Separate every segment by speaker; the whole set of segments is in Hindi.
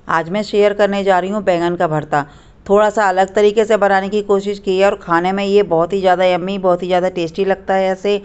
Speaker 1: आज मैं शेयर करने जा रही हूँ बैंगन का भरता। थोड़ा सा अलग तरीके से बनाने की कोशिश की है और खाने में ये बहुत ही ज़्यादा यम्मी, बहुत ही ज़्यादा टेस्टी लगता है ऐसे।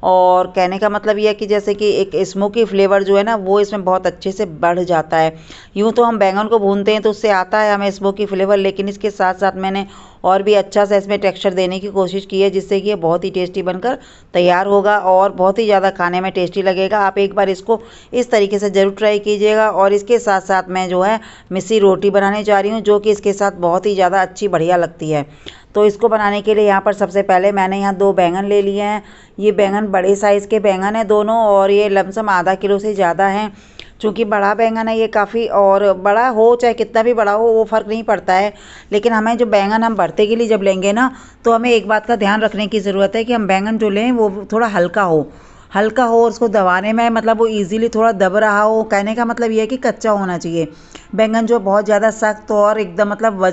Speaker 1: और कहने का मतलब ये है कि जैसे कि एक स्मोकी फ्लेवर जो है ना वो इसमें बहुत अच्छे से बढ़ जाता है। यूँ तो हम बैंगन को भूनते हैं तो उससे आता है हमें स्मोकी फ्लेवर, लेकिन इसके साथ साथ मैंने और भी अच्छा सा इसमें टेक्सचर देने की कोशिश की है, जिससे कि ये बहुत ही टेस्टी बनकर तैयार होगा और बहुत ही ज़्यादा खाने में टेस्टी लगेगा। आप एक बार इसको इस तरीके से ज़रूर ट्राई कीजिएगा। और इसके साथ साथ मैं जो है मिस्सी रोटी बनाने जा रही हूँ, जो कि इसके साथ बहुत ही ज़्यादा अच्छी बढ़िया लगती है। तो इसको बनाने के लिए यहाँ पर सबसे पहले मैंने यहाँ 2 बैंगन ले लिए हैं। ये बैंगन बड़े साइज़ के बैंगन हैं दोनों, और ये लमसम आधा किलो से ज़्यादा हैं। चूँकि बड़ा बैंगन है ये काफ़ी, और बड़ा हो चाहे कितना भी बड़ा हो वो फ़र्क नहीं पड़ता है। लेकिन हमें जो बैंगन हम भरते के लिए जब लेंगे ना, तो हमें एक बात का ध्यान रखने की ज़रूरत है कि हम बैंगन जो लें वो थोड़ा हल्का हो, हल्का हो, और उसको दबाने में मतलब वो ईज़िली थोड़ा दब रहा हो। कहने का मतलब ये है कि कच्चा होना चाहिए। बैंगन जो बहुत ज़्यादा सख्त और एकदम मतलब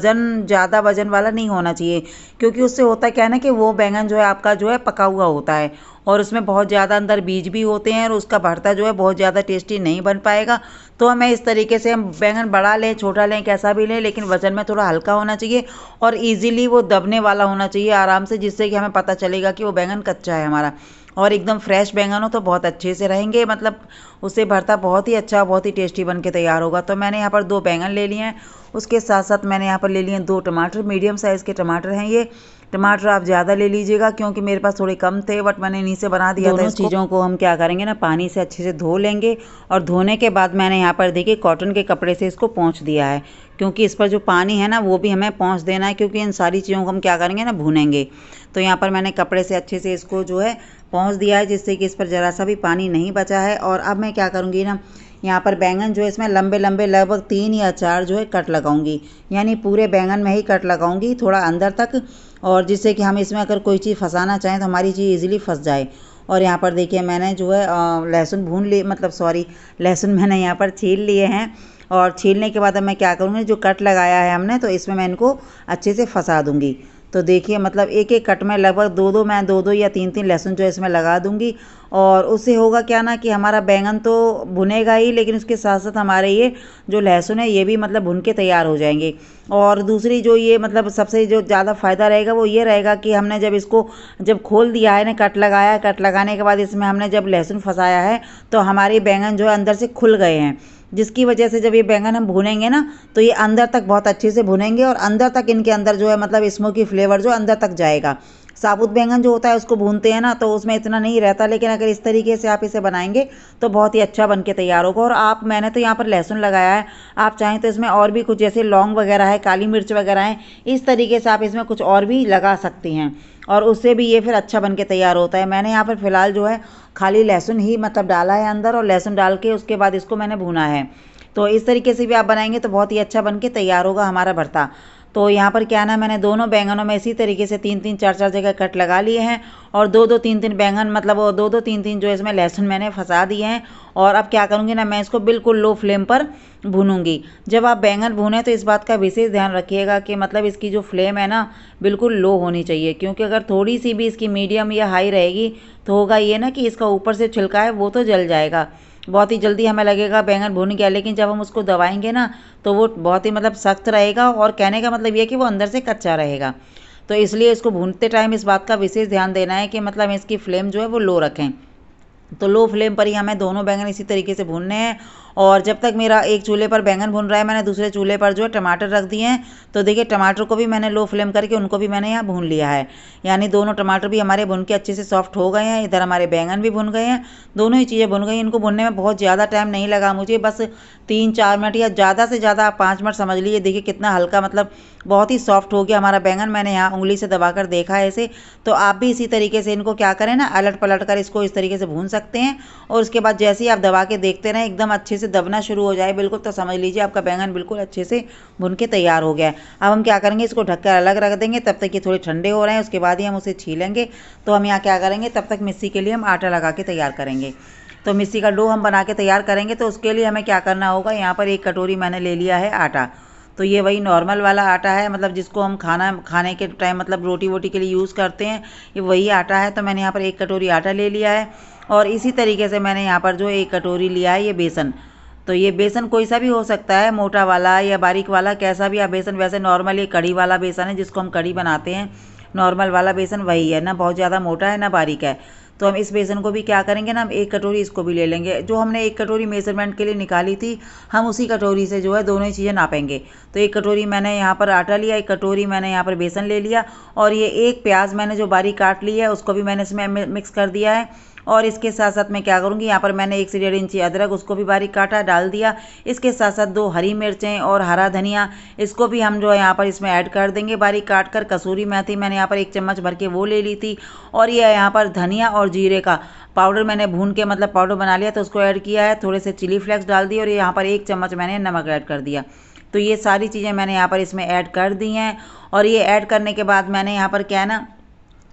Speaker 1: ज़्यादा वज़न वाला नहीं होना चाहिए, क्योंकि उससे होता क्या है ना कि वो बैंगन जो है आपका जो है पका हुआ होता है और उसमें बहुत ज़्यादा अंदर बीज भी होते हैं, और उसका भरता जो है बहुत ज़्यादा टेस्टी नहीं बन पाएगा। तो हमें इस तरीके से हम बैंगन बड़ा लें छोटा लें कैसा भी लें, लेकिन वज़न में थोड़ा हल्का होना चाहिए और ईज़िली वो दबने वाला होना चाहिए आराम से, जिससे कि हमें पता चलेगा कि वो बैंगन कच्चा है हमारा। और एकदम फ्रेश बैंगन हो तो बहुत अच्छे से रहेंगे, मतलब उससे भरता बहुत ही अच्छा, बहुत ही टेस्टी बन के तैयार होगा। तो मैंने यहाँ पर 2 बैंगन ले लिए हैं। उसके साथ साथ मैंने यहाँ पर ले लिए हैं 2 टमाटर, मीडियम साइज़ के टमाटर हैं ये। टमाटर आप ज़्यादा ले लीजिएगा, क्योंकि मेरे पास थोड़े कम थे, बट मैंने इन्हीं से बना दिया था दोनों इसको। चीज़ों को हम क्या करेंगे ना, पानी से अच्छे से धो लेंगे, और धोने के बाद मैंने यहाँ पर देखिए कॉटन के कपड़े से इसको पोंछ दिया है, क्योंकि इस पर जो पानी है ना वो भी हमें पोंछ देना है, क्योंकि इन सारी चीज़ों को हम क्या करेंगे ना, भूनेंगे। तो यहाँ पर मैंने कपड़े से अच्छे से इसको जो है पोंछ दिया है, जिससे कि इस पर ज़रा सा भी पानी नहीं बचा है। और अब मैं क्या करूँगी ना, यहाँ पर बैंगन जो है इसमें लंबे लंबे लगभग 3 या 4 जो है कट लगाऊंगी, यानी पूरे बैंगन में ही कट लगाऊंगी थोड़ा अंदर तक, और जिससे कि हम इसमें अगर कोई चीज़ फंसाना चाहें तो हमारी चीज़ इजीली फंस जाए। और यहाँ पर देखिए मैंने जो है लहसुन भून लिए, मतलब सॉरी, लहसुन मैंने यहाँ पर छील लिए हैं। और छीलने के बाद अब मैं क्या करूँगी, जो कट लगाया है हमने तो इसमें मैं इनको अच्छे से फंसा दूँगी। तो देखिए मतलब एक एक कट में लगभग दो दो या तीन तीन लहसुन जो है इसमें लगा दूँगी। और उससे होगा क्या ना कि हमारा बैंगन तो भुनेगा ही, लेकिन उसके साथ साथ हमारे ये जो लहसुन है ये भी मतलब भुन के तैयार हो जाएंगे। और दूसरी जो ये मतलब सबसे जो ज़्यादा फ़ायदा रहेगा वो ये रहेगा कि हमने जब इसको जब खोल दिया है ना, कट लगाया, कट लगाने के बाद इसमें हमने जब लहसुन फंसाया है तो हमारे बैंगन जो है अंदर से खुल गए हैं, जिसकी वजह से जब ये बैंगन हम भूनेंगे ना तो ये अंदर तक बहुत अच्छे से भुनेंगे, और अंदर तक इनके अंदर जो है मतलब स्मोकी फ्लेवर जो अंदर तक जाएगा। साबुत बैंगन जो होता है उसको भूनते हैं ना तो उसमें इतना नहीं रहता, लेकिन अगर इस तरीके से आप इसे बनाएंगे तो बहुत ही अच्छा बन के तैयार होगा। और मैंने तो यहाँ पर लहसुन लगाया है, आप चाहें तो इसमें और भी कुछ जैसे लौंग वगैरह है, काली मिर्च वगैरह है, इस तरीके से आप इसमें कुछ और भी लगा सकती हैं, और उससे भी ये फिर अच्छा बन के तैयार होता है। मैंने यहाँ पर फ़िलहाल जो है खाली लहसुन ही मतलब डाला है अंदर, और लहसुन डाल के उसके बाद इसको मैंने भुना है। तो इस तरीके से भी आप बनाएंगे तो बहुत ही अच्छा बन के तैयार होगा हमारा भरता। तो यहाँ पर क्या ना, मैंने दोनों बैंगनों में इसी तरीके से 3-3 4-4 जगह कट लगा लिए हैं, और 2-2 3-3 बैंगन मतलब वो 2-2 3-3 जो इसमें लहसुन मैंने फंसा दिए हैं। और अब क्या करूँगी ना, मैं इसको बिल्कुल लो फ्लेम पर भूनूंगी। जब आप बैंगन भूनें तो इस बात का विशेष ध्यान रखिएगा कि मतलब इसकी जो फ्लेम है ना बिल्कुल लो होनी चाहिए, क्योंकि अगर थोड़ी सी भी इसकी मीडियम या हाई रहेगी तो होगा ये ना कि इसका ऊपर से छिलका है वो तो जल जाएगा। बहुत ही जल्दी हमें लगेगा बैंगन भून गया, लेकिन जब हम उसको दबाएंगे ना तो वो बहुत ही मतलब सख्त रहेगा, और कहने का मतलब ये कि वो अंदर से कच्चा रहेगा। तो इसलिए इसको भूनते टाइम इस बात का विशेष ध्यान देना है कि मतलब इसकी फ्लेम जो है वो लो रखें। तो लो फ्लेम पर ही हमें दोनों बैंगन इसी तरीके से भूनने हैं। और जब तक मेरा एक चूल्हे पर बैंगन भून रहा है, मैंने दूसरे चूल्हे पर जो है टमाटर रख दिए हैं। तो देखिए टमाटर को भी मैंने लो फ्लेम करके उनको भी मैंने यहाँ भून लिया है, यानी दोनों टमाटर भी हमारे भुन के अच्छे से सॉफ्ट हो गए हैं। इधर हमारे बैंगन भी भुन गए हैं, दोनों ही चीज़ें भुन गई। इनको भुनने में बहुत ज़्यादा टाइम नहीं लगा मुझे, बस 3-4 मिनट या ज़्यादा से ज़्यादा आप 5 मिनट समझ लीजिए। देखिए कितना हल्का मतलब बहुत ही सॉफ्ट हो गया हमारा बैंगन, मैंने यहाँ उंगली से दबाकर देखा है इसे। तो आप भी इसी तरीके से इनको क्या करें ना, अलट पलट कर इसको इस तरीके से भून सकते हैं। और उसके बाद जैसे ही आप दबा के देखते रहें एकदम अच्छे से दबना शुरू हो जाए बिल्कुल, तो समझ लीजिए आपका बैंगन बिल्कुल अच्छे से भुन के तैयार हो गया है। अब हम क्या करेंगे, इसको ढककर अलग रख देंगे, तब तक ये थोड़े ठंडे हो रहे हैं, उसके बाद ही हम उसे छीलेंगे। तो हम यहाँ क्या करेंगे, तब तक मिक्सी के लिए हम आटा लगा के तैयार करेंगे। तो मिक्सी का डो हम बना के तैयार करेंगे, तो उसके लिए हमें क्या करना होगा, यहाँ पर 1 कटोरी मैंने ले लिया है आटा। तो ये वही नॉर्मल वाला आटा है, मतलब जिसको हम खाने के टाइम मतलब रोटी वोटी के लिए यूज़ करते हैं, ये वही आटा है। तो मैंने यहाँ पर 1 कटोरी आटा ले लिया है, और इसी तरीके से मैंने यहाँ पर जो 1 कटोरी लिया है ये बेसन। तो ये बेसन कोई सा भी हो सकता है, मोटा वाला या बारीक वाला, कैसा भी आप बेसन, वैसे नॉर्मल ये कड़ी वाला बेसन है जिसको हम कड़ी बनाते हैं, नॉर्मल वाला बेसन वही है, ना बहुत ज़्यादा मोटा है ना बारीक है। तो हम इस बेसन को भी क्या करेंगे ना, हम 1 कटोरी इसको भी ले लेंगे। जो हमने 1 कटोरी मेजरमेंट के लिए निकाली थी, हम उसी कटोरी से जो है दोनों ही चीज़ें नापेंगे। तो 1 कटोरी मैंने यहाँ पर आटा लिया, 1 कटोरी मैंने यहाँ पर बेसन ले लिया, और ये 1 प्याज मैंने जो बारीक काट ली है उसको भी मैंने इसमें मिक्स कर दिया है। और इसके साथ साथ मैं क्या करूँगी, यहाँ पर मैंने 1 से 1.5 इंची अदरक उसको भी बारीक काटा डाल दिया। इसके साथ साथ 2 हरी मिर्चें और हरा धनिया, इसको भी हम जो है यहाँ पर इसमें ऐड कर देंगे बारीक काट कर। कसूरी मेथी मैंने यहाँ पर 1 चम्मच भर के वो ले ली थी। और ये यहाँ पर धनिया और जीरे का पाउडर मैंने भून के मतलब पाउडर बना लिया तो उसको ऐड किया है। थोड़े से चिली फ्लेक्स डाल दिए और यहाँ पर 1 चम्मच मैंने नमक ऐड कर दिया। तो ये सारी चीज़ें मैंने यहाँ पर इसमें ऐड कर दी हैं। और ये ऐड करने के बाद मैंने यहाँ पर क्या है ना,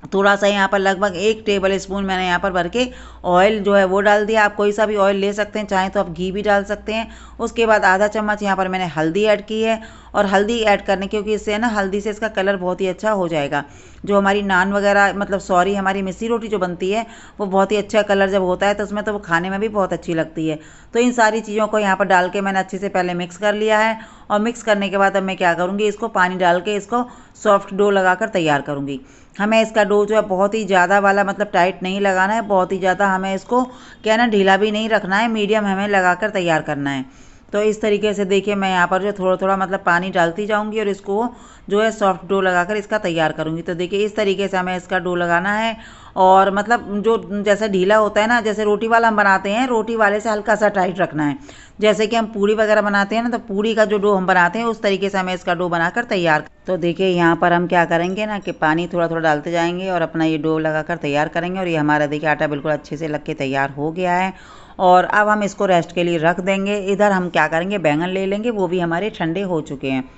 Speaker 1: थोड़ा सा यहाँ पर लगभग 1 टेबल स्पून मैंने यहाँ पर भर के ऑयल जो है वो डाल दिया। आप कोई सा भी ऑयल ले सकते हैं, चाहे तो आप घी भी डाल सकते हैं। उसके बाद आधा चम्मच यहाँ पर मैंने हल्दी ऐड की है। और हल्दी ऐड करने क्योंकि इससे ना, हल्दी से इसका कलर बहुत ही अच्छा हो जाएगा। जो हमारी नान वगैरह मतलब सॉरी हमारी मिस्सी रोटी जो बनती है वो बहुत ही अच्छा कलर जब होता है तो उसमें तो वो खाने में भी बहुत अच्छी लगती है। तो इन सारी चीज़ों को यहाँ पर डाल के मैंने अच्छे से पहले मिक्स कर लिया है। और मिक्स करने के बाद अब मैं क्या करूँगी, इसको पानी डाल के इसको सॉफ्ट डो लगाकर तैयार करूँगी। हमें इसका डो जो है बहुत ही ज़्यादा वाला मतलब टाइट नहीं लगाना है, बहुत ही ज़्यादा हमें इसको क्या ना ढीला भी नहीं रखना है, मीडियम हमें लगाकर तैयार करना है। तो इस तरीके से देखिए मैं यहाँ पर जो थोड़ा थोड़ा मतलब पानी डालती जाऊँगी और इसको जो है सॉफ्ट डो लगाकर इसका तैयार करूँगी। तो देखिए इस तरीके से हमें इसका डो लगाना है। और मतलब जो जैसे ढीला होता है ना, जैसे रोटी वाला हम बनाते हैं, रोटी वाले से हल्का सा टाइट रखना है। जैसे कि हम पूड़ी वगैरह बनाते हैं ना, तो पूड़ी का जो डो हम बनाते हैं उस तरीके से हमें इसका डो बनाकर तैयार। तो देखिए यहाँ पर हम क्या करेंगे ना कि पानी थोड़ा थोड़ा डालते जाएंगे और अपना ये डो लगाकर तैयार करेंगे। और ये हमारा देखिए आटा बिल्कुल अच्छे से लग के तैयार हो गया है। और अब हम इसको रेस्ट के लिए रख देंगे। इधर हम क्या करेंगे, बैंगन ले लेंगे, वो भी हमारे ठंडे हो चुके हैं।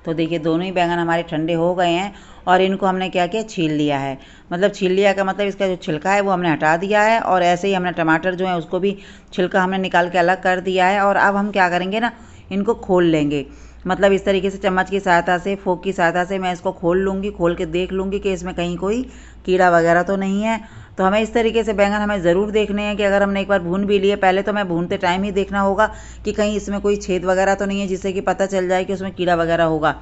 Speaker 1: तो देखिए दोनों ही बैंगन हमारे ठंडे हो गए हैं। और इनको हमने क्या किया, छील लिया है। मतलब छील लिया का मतलब इसका जो छिलका है वो हमने हटा दिया है। और ऐसे ही हमने टमाटर जो है उसको भी छिलका हमने निकाल के अलग कर दिया है। और अब हम क्या करेंगे ना, इनको खोल लेंगे। मतलब इस तरीके से चम्मच की सहायता से, फोक की सहायता से मैं इसको खोल लूँगी, खोल के देख लूँगी कि इसमें कहीं कोई कीड़ा वगैरह तो नहीं है। तो हमें इस तरीके से बैंगन हमें ज़रूर देखने हैं कि अगर हमने एक बार भून भी लिए, पहले तो मैं भूनते टाइम ही देखना होगा कि कहीं इसमें कोई छेद वगैरह तो नहीं है, जिससे कि पता चल जाए कि उसमें कीड़ा वगैरह होगा।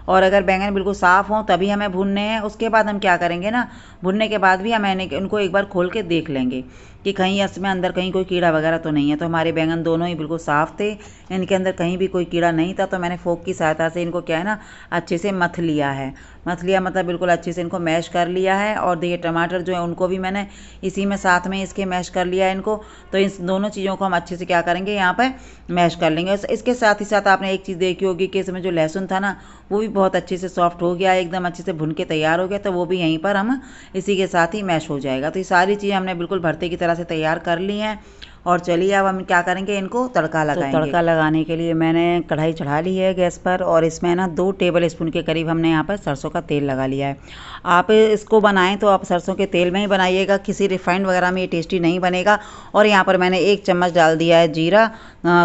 Speaker 1: और अगर बैंगन बिल्कुल साफ़ हों तभी हमें भूनने हैं। उसके बाद हम क्या करेंगे ना, भुनने के बाद भी हम उनको एक बार खोल के देख लेंगे कि कहीं इसमें अंदर कहीं कोई कीड़ा वगैरह तो नहीं है। तो हमारे बैंगन दोनों ही बिल्कुल साफ़ थे, इनके अंदर कहीं भी कोई कीड़ा नहीं था। तो मैंने फोक की सहायता से इनको क्या है ना, अच्छे से मथ लिया है। मथ लिया मतलब बिल्कुल अच्छे से इनको मैश कर लिया है। और देखिए टमाटर जो है उनको भी मैंने इसी में साथ में इसके मैश कर लिया है इनको। तो इन दोनों चीज़ों को हम अच्छे से क्या करेंगे, यहाँ पर मैश कर लेंगे। इसके साथ ही साथ आपने एक चीज़ देखी होगी कि इसमें जो लहसुन था ना, वो भी बहुत अच्छे से सॉफ्ट हो गया, एकदम अच्छे से भुन के तैयार हो गया। तो वो भी यहीं पर हम इसी के साथ ही मैश हो जाएगा। तो ये सारी चीज़ें हमने बिल्कुल भरते की तरह से तैयार कर ली हैं। और चलिए अब हम क्या करेंगे, इनको तड़का लगाएंगे। तो तड़का लगाने के लिए मैंने कढ़ाई चढ़ा ली है गैस पर। और इसमें ना 2 टेबल स्पून के करीब हमने यहाँ पर सरसों का तेल लगा लिया है। आप इसको बनाएं तो आप सरसों के तेल में ही बनाइएगा, किसी रिफाइंड वगैरह में ये टेस्टी नहीं बनेगा। और यहाँ पर मैंने 1 चम्मच डाल दिया है जीरा,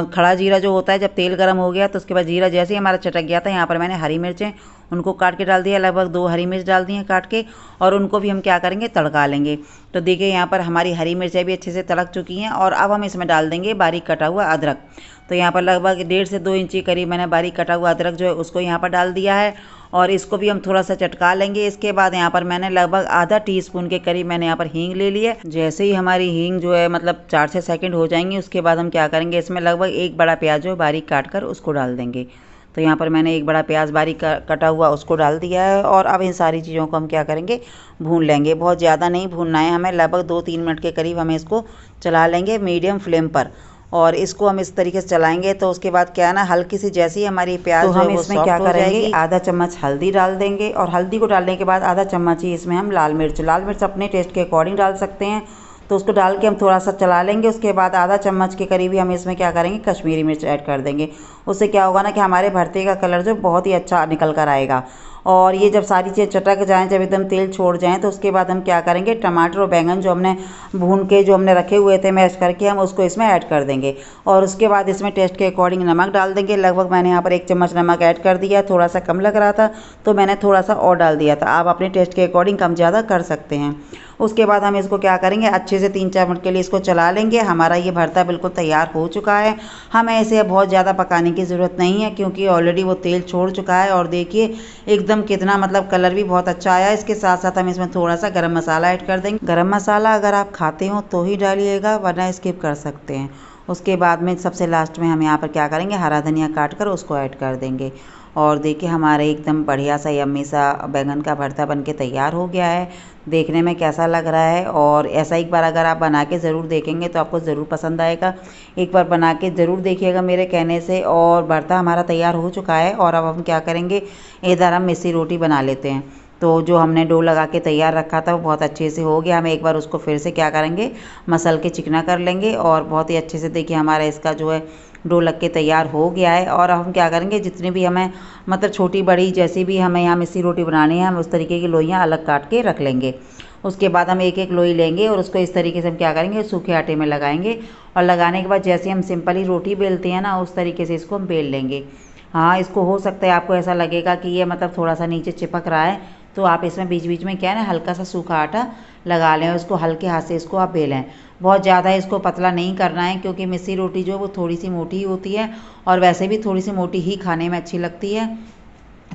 Speaker 1: खड़ा जीरा जो होता है। जब तेल गर्म हो गया तो उसके बाद जीरा जैसे ही हमारा चटक गया था, यहाँ पर मैंने हरी मिर्चें उनको काट के डाल दिया, लगभग 2 हरी मिर्च डाल दी हैं काट के। और उनको भी हम क्या करेंगे, तड़का लेंगे। तो देखिए यहाँ पर हमारी हरी मिर्चें भी अच्छे से तड़क चुकी हैं। और अब हम इसमें डाल देंगे बारीक कटा हुआ अदरक। तो यहाँ पर लगभग 1.5 से 2 इंची करीब मैंने बारीक कटा हुआ अदरक जो है उसको यहाँ पर डाल दिया है। और इसको भी हम थोड़ा सा चटका लेंगे। इसके बाद यहाँ पर मैंने लगभग आधा टीस्पून के करीब मैंने यहाँ पर हींग ले ली है। जैसे ही हमारी हींग जो है मतलब 4 से सेकंड हो जाएंगे, उसके बाद हम क्या करेंगे, इसमें लगभग 1 बड़ा प्याज जो है बारीक काट कर उसको डाल देंगे। तो यहाँ पर मैंने 1 बड़ा प्याज बारीक कटा हुआ उसको डाल दिया है। और अब इन सारी चीज़ों को हम क्या करेंगे, भून लेंगे। बहुत ज़्यादा नहीं भूनना है हमें, लगभग 2-3 मिनट के करीब हमें इसको चला लेंगे मीडियम फ्लेम पर। और इसको हम इस तरीके से चलाएंगे। तो उसके बाद क्या है ना, हल्की सी जैसी हमारी प्याज तो हम इसमें क्या करेंगे, आधा चम्मच हल्दी डाल देंगे। और हल्दी को डालने के बाद आधा चम्मच ही इसमें हम लाल मिर्च अपने टेस्ट के अकॉर्डिंग डाल सकते हैं। तो उसको डाल के हम थोड़ा सा चला लेंगे। उसके बाद आधा चम्मच के करीब ही हम इसमें क्या करेंगे, कश्मीरी मिर्च ऐड कर देंगे। उससे क्या होगा ना कि हमारे भरते का कलर जो बहुत ही अच्छा निकल कर आएगा। और ये जब सारी चीज़ें चटक जाएँ, जब एकदम तेल छोड़ जाएँ, तो उसके बाद हम क्या करेंगे, टमाटर और बैंगन जो हमने भून के जो हमने रखे हुए थे मैश करके, हम उसको इसमें ऐड कर देंगे। और उसके बाद इसमें टेस्ट के अकॉर्डिंग नमक डाल देंगे। लगभग मैंने यहाँ पर 1 चम्मच नमक ऐड कर दिया, थोड़ा सा कम लग रहा था तो मैंने थोड़ा सा और डाल दिया था। आप अपने टेस्ट के अकॉर्डिंग कम ज़्यादा कर सकते हैं। उसके बाद हम इसको क्या करेंगे, अच्छे से 3-4 मिनट के लिए इसको चला लेंगे। हमारा ये भरता बिल्कुल तैयार हो चुका है। हमें इसे बहुत ज़्यादा पकाने की ज़रूरत नहीं है, क्योंकि ऑलरेडी वो तेल छोड़ चुका है। और देखिए एकदम कितना मतलब कलर भी बहुत अच्छा आया है। इसके साथ साथ हम इसमें थोड़ा सा गरम मसाला ऐड कर देंगे। गरम मसाला अगर आप खाते हो तो ही डालिएगा, वरना स्किप कर सकते हैं। उसके बाद में सबसे लास्ट में हम यहाँ पर क्या करेंगे, हरा धनिया काट कर उसको ऐड कर देंगे। और देखिए हमारे एकदम बढ़िया सा यम्मी सा बैंगन का भरता बनके तैयार हो गया है। देखने में कैसा लग रहा है, और ऐसा एक बार अगर आप बना के ज़रूर देखेंगे तो आपको ज़रूर पसंद आएगा। एक बार बना के ज़रूर देखिएगा मेरे कहने से। और भरता हमारा तैयार हो चुका है। और अब हम क्या करेंगे, इधर हम मिस्सी रोटी बना लेते हैं। तो जो हमने डो लगा के तैयार रखा था वो बहुत अच्छे से हो गया। हम एक बार उसको फिर से क्या करेंगे, मसल के चिकना कर लेंगे। और बहुत ही अच्छे से देखिए हमारा इसका जो है डो लग के तैयार हो गया है। और अब हम क्या करेंगे, जितनी भी हमें मतलब छोटी बड़ी जैसी भी हमें यहाँ मिस्सी रोटी बनानी है, हम उस तरीके की लोइयाँ अलग काट के रख लेंगे। उसके बाद हम एक एक लोई लेंगे और उसको इस तरीके से हम क्या करेंगे, सूखे आटे में लगाएंगे। और लगाने के बाद जैसे हम सिंपल ही रोटी बेलते हैं ना, उस तरीके से इसको हम बेल लेंगे। हाँ, इसको हो सकता है आपको ऐसा लगेगा कि ये मतलब थोड़ा सा नीचे चिपक रहा है, तो आप इसमें बीच बीच में क्या है ना, हल्का सा सूखा आटा लगा लें और उसको हल्के हाथ से इसको आप बेलें। बहुत ज़्यादा इसको पतला नहीं करना है, क्योंकि मिस्सी रोटी जो है वो थोड़ी सी मोटी ही होती है, और वैसे भी थोड़ी सी मोटी ही खाने में अच्छी लगती है।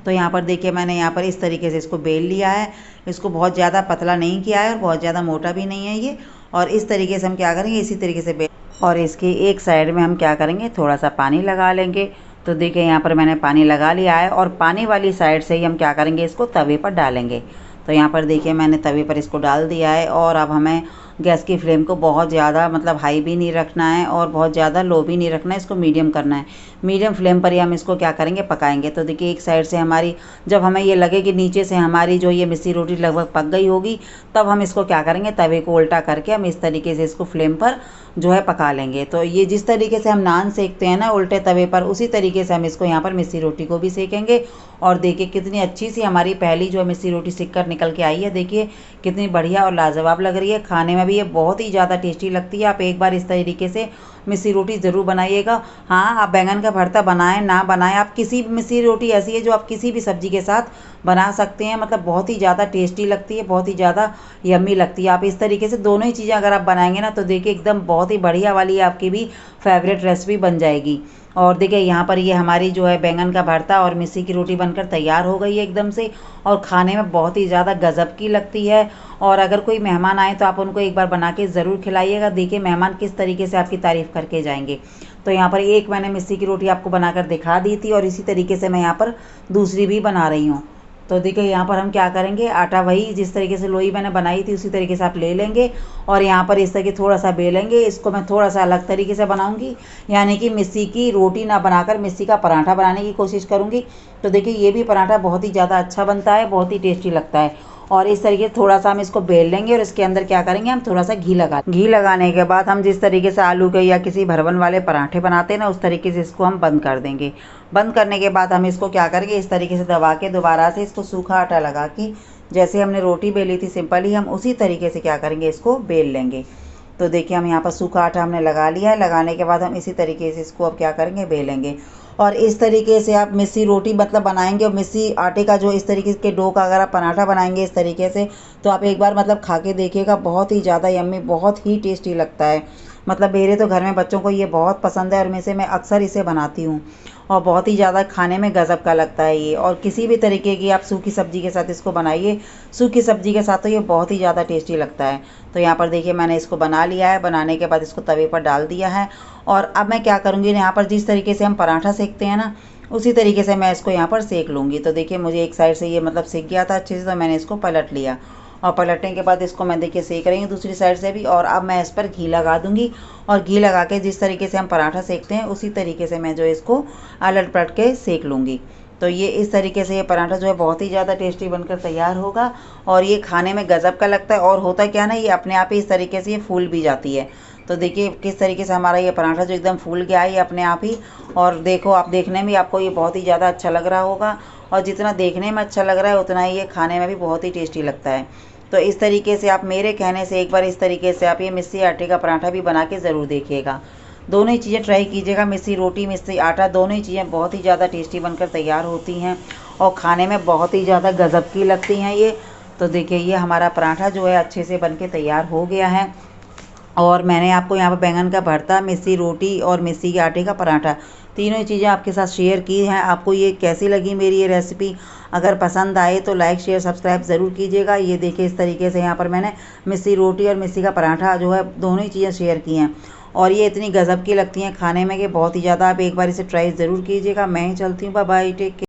Speaker 1: तो यहाँ पर देखिए मैंने यहाँ पर इस तरीके से इसको बेल लिया है। इसको बहुत ज़्यादा पतला नहीं किया है और बहुत ज़्यादा मोटा भी नहीं है ये। और इस तरीके से हम क्या करेंगे, इसी तरीके से बेल, और इसकी एक साइड में हम क्या करेंगे, थोड़ा सा पानी लगा लेंगे। तो देखिए यहाँ पर मैंने पानी लगा लिया है, और पानी वाली साइड से ही हम क्या करेंगे, इसको तवे पर डालेंगे। तो यहाँ पर देखिए मैंने तवे पर इसको डाल दिया है। और अब हमें गैस की फ्लेम को बहुत ज़्यादा मतलब हाई भी नहीं रखना है और बहुत ज़्यादा लो भी नहीं रखना है, इसको मीडियम करना है। मीडियम फ्लेम पर ही हम इसको क्या करेंगे, पकाएंगे। तो देखिए एक साइड से हमारी, जब हमें ये लगे कि नीचे से हमारी जो ये मिस्सी रोटी लगभग पक गई होगी, तब हम इसको क्या करेंगे, तवे को उल्टा करके हम इस तरीके से इसको फ्लेम पर जो है पका लेंगे। तो ये जिस तरीके से हम नान सेकते हैं ना उल्टे तवे पर, उसी तरीके से हम इसको यहाँ पर मिस्सी रोटी को भी सेकेंगे। और देखिए कितनी अच्छी सी हमारी पहली जो है मिस्सी रोटी सिक कर निकल के आई है। देखिए कितनी बढ़िया और लाजवाब लग रही है। खाने में भी ये बहुत ही ज़्यादा टेस्टी लगती है। आप एक बार इस तरीके से मिस्सी रोटी ज़रूर बनाइएगा। हाँ, आप बैंगन का भरता बनाएं ना बनाएं, आप किसी भी मिस्सी रोटी ऐसी है जो आप किसी भी सब्जी के साथ बना सकते हैं। मतलब बहुत ही ज़्यादा टेस्टी लगती है, बहुत ही ज़्यादा यम्मी लगती है। आप इस तरीके से दोनों ही चीज़ें अगर आप बनाएंगे ना, तो देखिए एकदम बहुत ही बढ़िया वाली आपकी भी फेवरेट रेसिपी बन जाएगी। और देखिए यहाँ पर ये हमारी जो है बैंगन का भरता और मिस्सी की रोटी बनकर तैयार हो गई है एकदम से, और खाने में बहुत ही ज़्यादा गजब की लगती है। और अगर कोई मेहमान आए तो आप उनको एक बार बना के ज़रूर खिलाइएगा। देखिए मेहमान किस तरीके से आपकी तारीफ़ करके जाएंगे। तो यहाँ पर एक मैंने मिस्सी की रोटी आपको बनाकर दिखा दी थी, और इसी तरीके से मैं यहाँ पर दूसरी भी बना रही हूँ। तो देखिए यहाँ पर हम क्या करेंगे, आटा वही जिस तरीके से लोई मैंने बनाई थी उसी तरीके से आप ले लेंगे, और यहाँ पर इस तरीके थोड़ा सा बेलेंगे। इसको मैं थोड़ा सा अलग तरीके से बनाऊंगी, यानी कि मिस्सी की रोटी ना बनाकर मिस्सी का पराठा बनाने की कोशिश करूंगी। तो देखिए ये भी पराठा बहुत ही ज़्यादा अच्छा बनता है, बहुत ही टेस्टी लगता है। और इस तरीके से थोड़ा सा हम इसको बेल लेंगे, और इसके अंदर क्या करेंगे, हम थोड़ा सा घी लगाने के बाद हम जिस तरीके से आलू के या किसी भरवन वाले पराठे बनाते हैं ना, उस तरीके से इसको हम बंद कर देंगे। बंद करने के बाद हम इसको क्या करेंगे, इस तरीके से दबा के दोबारा से इसको सूखा आटा लगा के, जैसे हमने रोटी बेली थी सिंपल ही, हम उसी तरीके से क्या करेंगे, इसको बेल लेंगे। तो देखिए हम यहाँ पर सूखा आटा हमने लगा लिया है। लगाने के बाद हम इसी तरीके से इसको अब क्या करेंगे, बेलेंगे। और इस तरीके से आप मिस्सी रोटी मतलब बनाएंगे, और मिस्सी आटे का जो इस तरीके के डो का अगर आप पराठा बनाएंगे इस तरीके से, तो आप एक बार मतलब खा के देखिएगा, बहुत ही ज़्यादा यम्मी, बहुत ही टेस्टी लगता है। मतलब मेरे तो घर में बच्चों को ये बहुत पसंद है, और मैं अक्सर इसे बनाती हूँ, और बहुत ही ज़्यादा खाने में गज़ब का लगता है ये। और किसी भी तरीके की आप सूखी सब्जी के साथ इसको बनाइए, सूखी सब्जी के साथ तो ये बहुत ही ज़्यादा टेस्टी लगता है। तो यहाँ पर देखिए मैंने इसको बना लिया है। बनाने के बाद इसको तवे पर डाल दिया है, और अब मैं क्या करूँगी, यहाँ पर जिस तरीके से हम पराठा सेकते हैं ना, उसी तरीके से मैं इसको यहाँ पर सेक लूँगी। तो देखिए मुझे एक साइड से ये मतलब सेक गया था अच्छे से, तो मैंने इसको पलट लिया, और पलटने के बाद इसको मैं देखिए सेक रही हूँ दूसरी साइड से भी। और अब मैं इस पर घी लगा दूँगी, और घी लगा के जिस तरीके से हम पराठा सेकते हैं उसी तरीके से मैं जो इसको अलट पलट के सेक लूँगी। तो ये इस तरीके से ये पराठा जो है बहुत ही ज़्यादा टेस्टी बनकर तैयार होगा, और ये खाने में गज़ब का लगता है। और होता क्या ना, ये अपने आप ही इस तरीके से ये फूल भी जाती है। तो देखिए किस तरीके से हमारा ये पराठा जो एकदम फूल गया है ये अपने आप ही। और देखो आप देखने में आपको ये बहुत ही ज़्यादा अच्छा लग रहा होगा, और जितना देखने में अच्छा लग रहा है उतना ही ये खाने में भी बहुत ही टेस्टी लगता है। तो इस तरीके से आप मेरे कहने से एक बार इस तरीके से आप ये मिस्सी आटे का पराठा भी बना के ज़रूर देखिएगा। दोनों ही चीज़ें ट्राई कीजिएगा, मिस्सी रोटी मिस्सी आटा दोनों ही चीज़ें बहुत ही ज़्यादा टेस्टी बनकर तैयार होती हैं और खाने में बहुत ही ज़्यादा गज़ब की लगती हैं ये। तो देखिए ये हमारा पराठा जो है अच्छे से बन के तैयार हो गया है। और मैंने आपको यहाँ पर बैंगन का भरता, मिस्सी रोटी और मिस्सी के आटे का पराठा तीनों ही चीज़ें आपके साथ शेयर की हैं। आपको ये कैसी लगी मेरी ये रेसिपी? अगर पसंद आए तो लाइक शेयर सब्सक्राइब ज़रूर कीजिएगा। ये देखिए इस तरीके से यहाँ पर मैंने मिस्सी रोटी और मिस्सी का पराठा जो है दोनों ही चीज़ें शेयर की हैं, और ये इतनी गज़ब की लगती हैं खाने में कि बहुत ही ज़्यादा। आप एक बार इसे ट्राई ज़रूर कीजिएगा। मैं ही चलती हूँ, बाय बाय, टेक केयर।